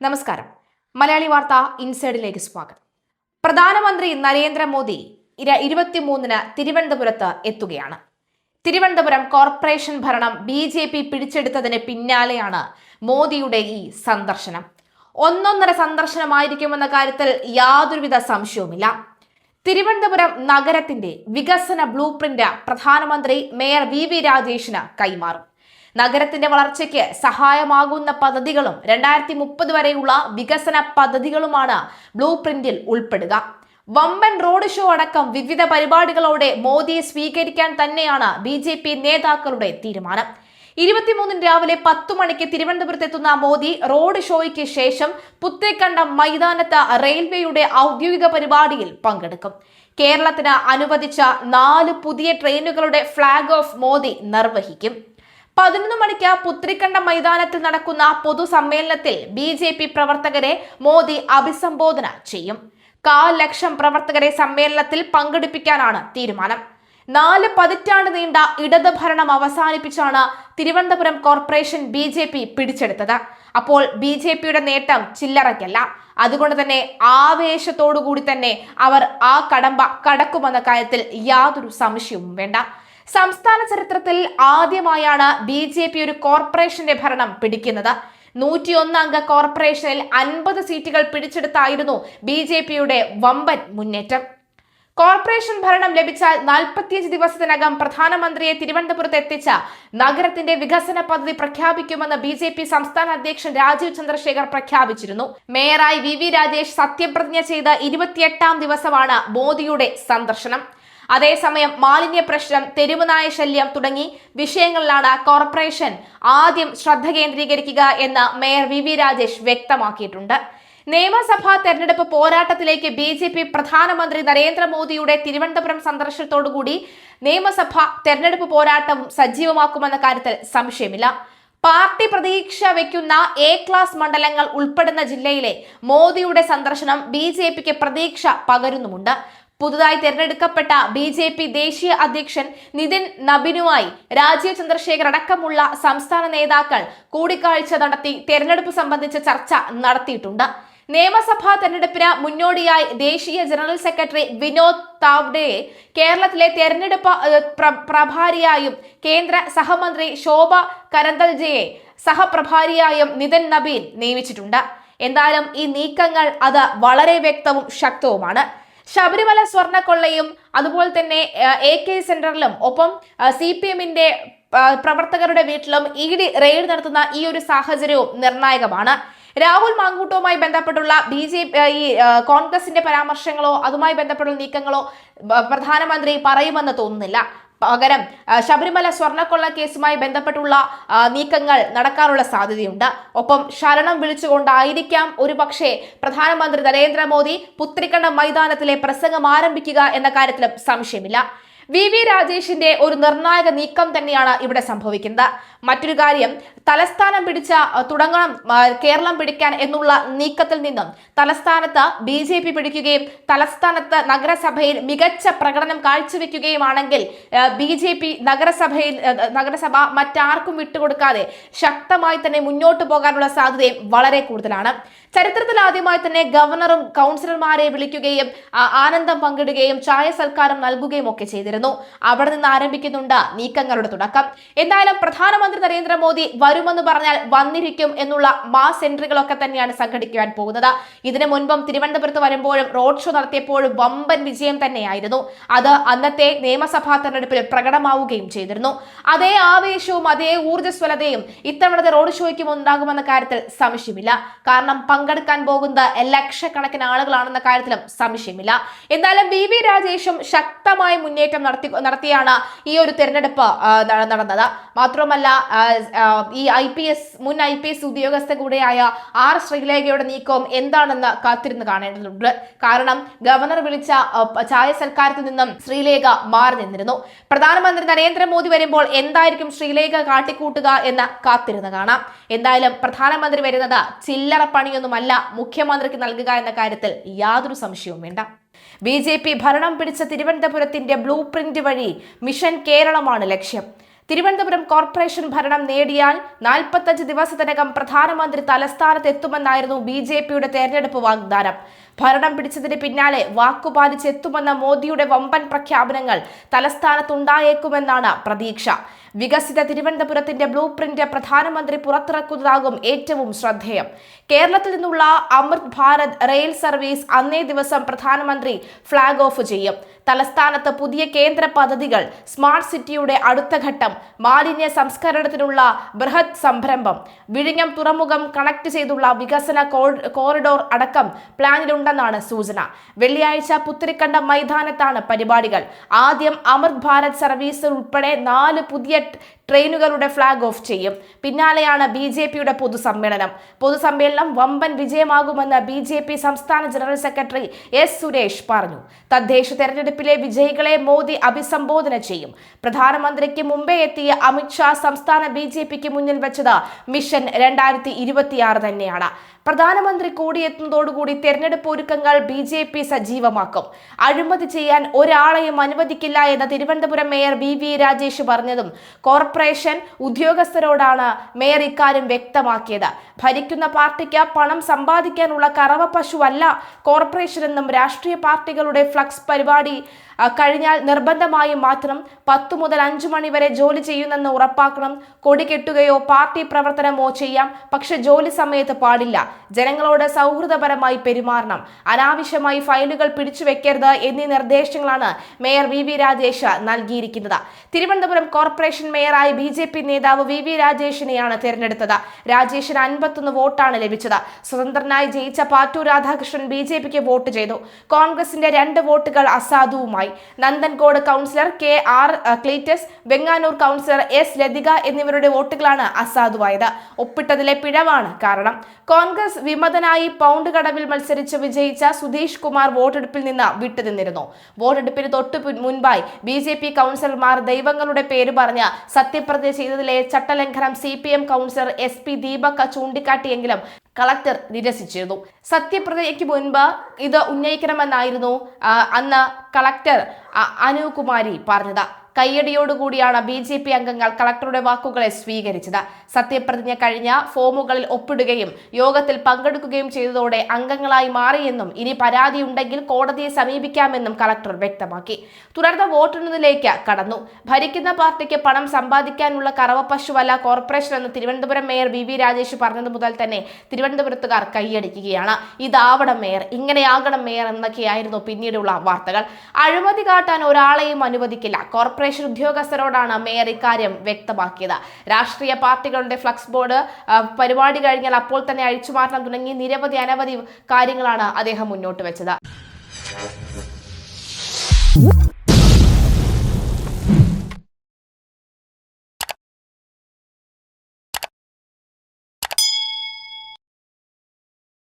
നമസ്കാരം. മലയാളി വാർത്ത ഇൻസൈഡിലേക്ക് സ്വാഗതം. പ്രധാനമന്ത്രി നരേന്ദ്രമോദി 23-ന് തിരുവനന്തപുരത്ത് എത്തുകയാണ്. തിരുവനന്തപുരം കോർപ്പറേഷൻ ഭരണം BJP പിടിച്ചെടുത്തതിന് പിന്നാലെയാണ് മോദിയുടെ ഈ സന്ദർശനം. ഒന്നൊന്നര സന്ദർശനമായിരിക്കുമെന്ന കാര്യത്തിൽ യാതൊരുവിധ സംശയവുമില്ല. തിരുവനന്തപുരം നഗരത്തിന്റെ വികസന ബ്ലൂ പ്രിന്റ് പ്രധാനമന്ത്രി മേയർ VV രാജേഷിന് കൈമാറും. നഗരത്തിന്റെ വളർച്ചയ്ക്ക് സഹായമാകുന്ന പദ്ധതികളും 2030 വരെയുള്ള വികസന പദ്ധതികളുമാണ് ബ്ലൂ പ്രിന്റിൽ ഉൾപ്പെടുക. വമ്പൻ റോഡ് ഷോ അടക്കം വിവിധ പരിപാടികളോടെ മോദിയെ സ്വീകരിക്കാൻ തന്നെയാണ് BJP നേതാക്കളുടെ തീരുമാനം. 23-ന് രാവിലെ 10 മണിക്ക് തിരുവനന്തപുരത്തെത്തുന്ന മോദി റോഡ് ഷോയ്ക്ക് ശേഷം പുത്തേക്കണ്ടം മൈതാനത്ത് റെയിൽവേയുടെ ഔദ്യോഗിക പരിപാടിയിൽ പങ്കെടുക്കും. കേരളത്തിന് അനുവദിച്ച 4 പുതിയ ട്രെയിനുകളുടെ ഫ്ളാഗ് ഓഫ് മോദി നിർവഹിക്കും. 11 മണിക്ക് പുത്രിക്കണ്ടം മൈതാനത്തിൽ നടക്കുന്ന പൊതുസമ്മേളനത്തിൽ BJP പ്രവർത്തകരെ മോദി അഭിസംബോധന ചെയ്യും. 1/4 ലക്ഷം പ്രവർത്തകരെ സമ്മേളനത്തിൽ പങ്കെടുപ്പിക്കാനാണ് തീരുമാനം. 4 പതിറ്റാണ്ട് നീണ്ട ഇടത് ഭരണം അവസാനിപ്പിച്ചാണ് തിരുവനന്തപുരം കോർപ്പറേഷൻ BJP പിടിച്ചെടുത്തത്. അപ്പോൾ BJPയുടെ നേട്ടം ചില്ലറയ്ക്കല്ല. അതുകൊണ്ട് തന്നെ ആവേശത്തോടുകൂടി തന്നെ അവർ ആ കടമ്പ കടക്കുമെന്ന കാര്യത്തിൽ യാതൊരു സംശയവും വേണ്ട. സംസ്ഥാന ചരിത്രത്തിൽ ആദ്യമായാണ് BJP ഒരു കോർപ്പറേഷന്റെ ഭരണം പിടിക്കുന്നത്. 101 അംഗ കോർപ്പറേഷനിൽ 50 സീറ്റുകൾ പിടിച്ചെടുത്തായിരുന്നു BJPയുടെ വമ്പൻ മുന്നേറ്റം. കോർപ്പറേഷൻ ഭരണം ലഭിച്ചാൽ 45 ദിവസത്തിനകം പ്രധാനമന്ത്രിയെ തിരുവനന്തപുരത്ത് എത്തിച്ച നഗരത്തിന്റെ വികസന പദ്ധതി പ്രഖ്യാപിക്കുമെന്ന് BJP സംസ്ഥാന അധ്യക്ഷൻ രാജീവ് ചന്ദ്രശേഖർ പ്രഖ്യാപിച്ചിരുന്നു. മേയറായി VV രാജേഷ് സത്യപ്രതിജ്ഞ ചെയ്ത 28-ാം ദിവസമാണ് മോദിയുടെ സന്ദർശനം. അതേസമയം മാലിന്യ പ്രശ്നം, തെരുവുനായ ശല്യം തുടങ്ങി വിഷയങ്ങളിലാണ് കോർപ്പറേഷൻ ആദ്യം ശ്രദ്ധ കേന്ദ്രീകരിക്കുക എന്ന് മേയർ VV രാജേഷ് വ്യക്തമാക്കിയിട്ടുണ്ട്. നിയമസഭാ തെരഞ്ഞെടുപ്പ് പോരാട്ടത്തിലേക്ക് BJP പ്രധാനമന്ത്രി നരേന്ദ്രമോദിയുടെ തിരുവനന്തപുരം സന്ദർശനത്തോടുകൂടി നിയമസഭാ തെരഞ്ഞെടുപ്പ് പോരാട്ടം സജീവമാക്കുമെന്ന കാര്യത്തിൽ സംശയമില്ല. പാർട്ടി പ്രതീക്ഷ വയ്ക്കുന്ന A ക്ലാസ് മണ്ഡലങ്ങൾ ഉൾപ്പെടുന്ന ജില്ലയിലെ മോദിയുടെ സന്ദർശനം BJPക്ക് പ്രതീക്ഷ പകരുന്നുമുണ്ട്. പുതുതായി തെരഞ്ഞെടുക്കപ്പെട്ട BJP ദേശീയ അധ്യക്ഷൻ നിതിൻ നബിനുമായി രാജീവ് ചന്ദ്രശേഖർ അടക്കമുള്ള സംസ്ഥാന നേതാക്കൾ കൂടിക്കാഴ്ച നടത്തി തെരഞ്ഞെടുപ്പ് സംബന്ധിച്ച ചർച്ച നടത്തിയിട്ടുണ്ട്. നിയമസഭാ തെരഞ്ഞെടുപ്പിന് മുന്നോടിയായി ദേശീയ ജനറൽ സെക്രട്ടറി വിനോദ് താവ്ഡെയെ കേരളത്തിലെ തെരഞ്ഞെടുപ്പ് പ്രഭാരിയായും കേന്ദ്ര സഹമന്ത്രി ശോഭ കരന്തൽജയെ സഹപ്രഭാരിയായും നിതിൻ നബീൻ നിയമിച്ചിട്ടുണ്ട്. എന്തായാലും ഈ നീക്കങ്ങൾ അത് വളരെ വ്യക്തവും ശക്തവുമാണ്. ശബരിമല സ്വർണ്ണക്കൊള്ളയും അതുപോലെ തന്നെ AK സെന്ററിലും ഒപ്പം CPMന്റെ പ്രവർത്തകരുടെ വീട്ടിലും ED റെയ്ഡ് നടത്തുന്ന ഈ ഒരു സാഹചര്യവും നിർണായകമാണ്. രാഹുൽ മാങ്കൂട്ടവുമായി ബന്ധപ്പെട്ടുള്ള കോൺഗ്രസിന്റെ പരാമർശങ്ങളോ അതുമായി ബന്ധപ്പെട്ടുള്ള നീക്കങ്ങളോ പ്രധാനമന്ത്രി പറയുമെന്ന് തോന്നുന്നില്ല. പകരം ശബരിമല സ്വർണ്ണക്കൊള്ള കേസുമായി ബന്ധപ്പെട്ടുള്ള നീക്കങ്ങൾ നടക്കാനുള്ള സാധ്യതയുണ്ട്. ഒപ്പം ശരണം വിളിച്ചുകൊണ്ടായിരിക്കാം ഒരുപക്ഷെ പ്രധാനമന്ത്രി നരേന്ദ്രമോദി പുത്രിക്കണ്ടം മൈതാനത്തിലെ പ്രസംഗം ആരംഭിക്കുക എന്ന കാര്യത്തിലും സംശയമില്ല. VV രാജേഷിന്റെ ഒരു നിർണായക നീക്കം തന്നെയാണ് ഇവിടെ സംഭവിക്കുന്നത്. മറ്റൊരു കാര്യം, തലസ്ഥാനം പിടിച്ച തുടങ്ങണം കേരളം പിടിക്കാൻ എന്നുള്ള നീക്കത്തിൽ നിന്നും തലസ്ഥാനത്ത് BJP പിടിക്കുകയും തലസ്ഥാനത്ത് നഗരസഭയിൽ മികച്ച പ്രകടനം കാഴ്ചവെക്കുകയുമാണെങ്കിൽ BJP നഗരസഭ മറ്റാർക്കും വിട്ടുകൊടുക്കാതെ ശക്തമായി തന്നെ മുന്നോട്ട് പോകാനുള്ള സാധ്യതയും വളരെ കൂടുതലാണ്. ചരിത്രത്തിൽ ആദ്യമായി തന്നെ ഗവർണറും കൗൺസിലർമാരെ വിളിക്കുകയും ആനന്ദം പങ്കിടുകയും ചായ സൽക്കാരം നൽകുകയും ഒക്കെ ചെയ്തിരുന്നു. അവിടെ നിന്ന് ആരംഭിക്കുന്നുണ്ട് നീക്കങ്ങളുടെ തുടക്കം. എന്തായാലും പ്രധാനമന്ത്രി നരേന്ദ്രമോദി വരുമെന്ന് പറഞ്ഞാൽ വന്നിരിക്കും എന്നുള്ള മാസ് എൻട്രികളൊക്കെ തന്നെയാണ് സംഘടിക്കുവാൻ പോകുന്നത്. ഇതിനു മുൻപും തിരുവനന്തപുരത്ത് വരുമ്പോഴും റോഡ് ഷോ നടത്തിയപ്പോഴും വമ്പൻ വിജയം തന്നെയായിരുന്നു. അത് അന്നത്തെ നിയമസഭാ തെരഞ്ഞെടുപ്പിൽ പ്രകടമാവുകയും ചെയ്തിരുന്നു. അതേ ആവേശവും അതേ ഊർജ്ജസ്വലതയും ഇത്തവണത്തെ റോഡ് ഷോയ്ക്കും ഉണ്ടാകുമെന്ന കാര്യത്തിൽ സംശയമില്ല. കാരണം പങ്കെടുക്കാൻ പോകുന്ന ലക്ഷക്കണക്കിന് ആളുകളാണെന്ന കാര്യത്തിലും സംശയമില്ല. എന്തായാലും VV രാജേഷും ശക്തമായ മുന്നേറ്റം നടത്തിയാണ് ഈ ഒരു തെരഞ്ഞെടുപ്പ് നടന്നത്. മാത്രമല്ല ഈ മുൻ IPS ഉദ്യോഗസ്ഥ കൂടെയായ R ശ്രീലേഖയുടെ നീക്കവും എന്താണെന്ന് കാത്തിരുന്ന് കാണേണ്ടതുണ്ട്. കാരണം ഗവർണർ വിളിച്ച ചായ സൽക്കാരത്തിൽ നിന്നും ശ്രീലേഖ മാറി നിന്നിരുന്നു. പ്രധാനമന്ത്രി നരേന്ദ്രമോദി വരുമ്പോൾ എന്തായിരിക്കും ശ്രീലേഖ കാട്ടിക്കൂട്ടുക എന്ന് കാത്തിരുന്ന് കാണാം. എന്തായാലും പ്രധാനമന്ത്രി വരുന്നത് ചില്ലറ പണിയൊന്നുമല്ല മുഖ്യമന്ത്രിക്ക് നൽകുക എന്ന കാര്യത്തിൽ യാതൊരു സംശയവും വേണ്ട. BJP ഭരണം പിടിച്ച തിരുവനന്തപുരത്തിന്റെ ബ്ലൂ പ്രിന്റ് വഴി മിഷൻ കേരളമാണ് ലക്ഷ്യം. തിരുവനന്തപുരം കോർപ്പറേഷൻ ഭരണം നേടിയാൽ 45 ദിവസത്തിനകം പ്രധാനമന്ത്രി തലസ്ഥാനത്ത് എത്തുമെന്നായിരുന്നു BJPയുടെ തെരഞ്ഞെടുപ്പ് വാഗ്ദാനം. ഭരണം പിടിച്ചതിന് പിന്നാലെ വാക്കുപാലിച്ചെത്തുമെന്ന മോദിയുടെ വമ്പൻ പ്രഖ്യാപനങ്ങൾ തലസ്ഥാനത്തുണ്ടായേക്കുമെന്നാണ് പ്രതീക്ഷ. വികസിത തിരുവനന്തപുരത്തിന്റെ ബ്ലൂ പ്രിന്റ് പ്രധാനമന്ത്രി പുറത്തിറക്കുന്നതാകും ഏറ്റവും ശ്രദ്ധേയം. കേരളത്തിൽ നിന്നുള്ള അമൃത് ഭാരത് റെയിൽ സർവീസ് അന്നേ ദിവസം പ്രധാനമന്ത്രി ഫ്ളാഗ് ഓഫ് ചെയ്യും. തലസ്ഥാനത്ത് പുതിയ കേന്ദ്ര പദ്ധതികൾ, സ്മാർട്ട് സിറ്റിയുടെ അടുത്ത ഘട്ടം, മാലിന്യ സംസ്കരണത്തിനുള്ള ബൃഹത് സംരംഭം, വിഴിഞ്ഞം തുറമുഖം കണക്ട് ചെയ്തുള്ള വികസന കോറിഡോർ അടക്കം പ്ലാനിലുണ്ടെന്നാണ് സൂചന. വെള്ളിയാഴ്ച പുത്തരിക്കണ്ടം മൈതാനത്താണ് പരിപാടികൾ. ആദ്യം അമൃത് ഭാരത് സർവീസ് ഉൾപ്പെടെ 4 പുതിയ ട്രെയിനുകളുടെ ഫ്ളാഗ് ഓഫ് ചെയ്യും. പിന്നാലെയാണ് BJPയുടെ പൊതുസമ്മേളനം വമ്പൻ വിജയമാകുമെന്ന് BJP സംസ്ഥാന ജനറൽ സെക്രട്ടറി S. സുരേഷ് പറഞ്ഞു. തദ്ദേശ തെരഞ്ഞെടുപ്പിലെ വിജയികളെ മോദി അഭിസംബോധന ചെയ്യും. പ്രധാനമന്ത്രിക്ക് മുമ്പേ എത്തിയ അമിത്ഷാ സംസ്ഥാന BJPക്ക് മുന്നിൽ വെച്ചത് മിഷൻ 2026 തന്നെയാണ്. പ്രധാനമന്ത്രി കൂടിയെത്തുന്നതോടുകൂടി തെരഞ്ഞെടുപ്പ് ഒരുക്കങ്ങൾ BJP സജീവമാക്കും. അഴിമതി ചെയ്യാൻ ഒരാളെയും അനുവദിക്കില്ല എന്ന് തിരുവനന്തപുരം മേയർ VV രാജേഷ് പറഞ്ഞതും കോർപ്പറേഷൻ ഉദ്യോഗസ്ഥരോടാണ് മേയർ ഇക്കാര്യം വ്യക്തമാക്കിയത്. ഭരിക്കുന്ന പാർട്ടിക്ക് പണം സമ്പാദിക്കാനുള്ള കറവ പശുവല്ല കോർപ്പറേഷൻ എന്നും രാഷ്ട്രീയ പാർട്ടികളുടെ ഫ്ലക്സ് പരിപാടി കഴിഞ്ഞാൽ നിർബന്ധമായും മാറ്റണം. 10 മുതൽ 5 മണി വരെ ജോലി ചെയ്യുന്നെന്ന് ഉറപ്പാക്കണം. കൊടി കെട്ടുകയോ പാർട്ടി പ്രവർത്തനമോ ചെയ്യാം, പക്ഷെ ജോലി സമയത്ത് പാടില്ല. ജനങ്ങളോട് സൗഹൃദപരമായി പെരുമാറണം. അനാവശ്യമായി ഫയലുകൾ പിടിച്ചു വെക്കരുത് എന്നീ നിർദ്ദേശങ്ങളാണ് മേയർ VV രാജേഷ് നൽകിയിരിക്കുന്നത്. തിരുവനന്തപുരം കോർപ്പറേഷൻ മേയറായി BJP നേതാവ് VV രാജേഷിനെയാണ് തെരഞ്ഞെടുത്തത്. രാജേഷിന് 51 വോട്ടാണ് ലഭിച്ചത്. സ്വതന്ത്രനായി ജയിച്ച പാറ്റൂർ രാധാകൃഷ്ണൻ BJPക്ക് വോട്ട് ചെയ്തു. കോൺഗ്രസിന്റെ 2 വോട്ടുകൾ അസാധുവുമായി. Nanthancode councillor KR Cletus, Venganoor councillor S. Lathika എന്നിവരുടെ വോട്ടുകളാണ് അസാധുവായത്. ഒപ്പിട്ടതിലെ പിഴവാണ് കാരണം. കോൺഗ്രസ് വിമതനായി പൗണ്ട് കടവിൽ മത്സരിച്ച് വിജയിച്ച സുധീഷ് കുമാർ വോട്ടെടുപ്പിൽ നിന്ന് വിട്ടുനിന്നിരുന്നു. വോട്ടെടുപ്പിന് തൊട്ടു മുൻപായി BJP കൗൺസിലർമാർ ദൈവങ്ങളുടെ പേര് പറഞ്ഞ് സത്യപ്രതിജ്ഞ ചെയ്തതിലെ ചട്ടലംഘനം CPM കൗൺസിലർ SP ദീപക് ചൂണ്ടിക്കാട്ടിയെങ്കിലും കളക്ടർ നിരസിച്ചിരുന്നു. സത്യപ്രതിജ്ഞയ്ക്ക് മുൻപ് ഇത് ഉന്നയിക്കണമെന്നായിരുന്നു അന്ന് കളക്ടർ അനുകുമാരി പറഞ്ഞത്. കയ്യടിയോടുകൂടിയാണ് BJP അംഗങ്ങൾ കളക്ടറുടെ വാക്കുകളെ സ്വീകരിച്ചത്. സത്യപ്രതിജ്ഞ കഴിഞ്ഞ ഫോമുകളിൽ ഒപ്പിടുകയും യോഗത്തിൽ പങ്കെടുക്കുകയും ചെയ്തതോടെ അംഗങ്ങളായി മാറിയെന്നും ഇനി പരാതിയുണ്ടെങ്കിൽ കോടതിയെ സമീപിക്കാമെന്നും കളക്ടർ വ്യക്തമാക്കി. തുടർന്ന് വോട്ടെണ്ണലിലേക്ക് കടന്നു. ഭരിക്കുന്ന പാർട്ടിക്ക് പണം സമ്പാദിക്കാനുള്ള കറവപ്പശുവല്ല കോർപ്പറേഷൻ എന്ന് തിരുവനന്തപുരം മേയർ VV രാജേഷ് പറഞ്ഞത് മുതൽ തന്നെ തിരുവനന്തപുരത്തുകാർ കൈയടിക്കുകയാണ്. ഇതാവണം മേയർ, ഇങ്ങനെയാകണം മേയർ എന്നൊക്കെയായിരുന്നു പിന്നീടുള്ള വാർത്തകൾ. അഴിമതി കാട്ടാൻ ഒരാളെയും അനുവദിക്കില്ല. കോർപ്പറേഷൻ ഉദ്യോഗസ്ഥരോടാണ് മേയർ ഇക്കാര്യം വ്യക്തമാക്കിയത്. രാഷ്ട്രീയ പാർട്ടികളുടെ ഫ്ലക്സ് ബോർഡ് പരിപാടി കഴിഞ്ഞാൽ അപ്പോൾ തന്നെ അഴിച്ചുമാറ്റം തുടങ്ങി അനവധി കാര്യങ്ങളാണ് അദ്ദേഹം മുന്നോട്ട് വെച്ചത്.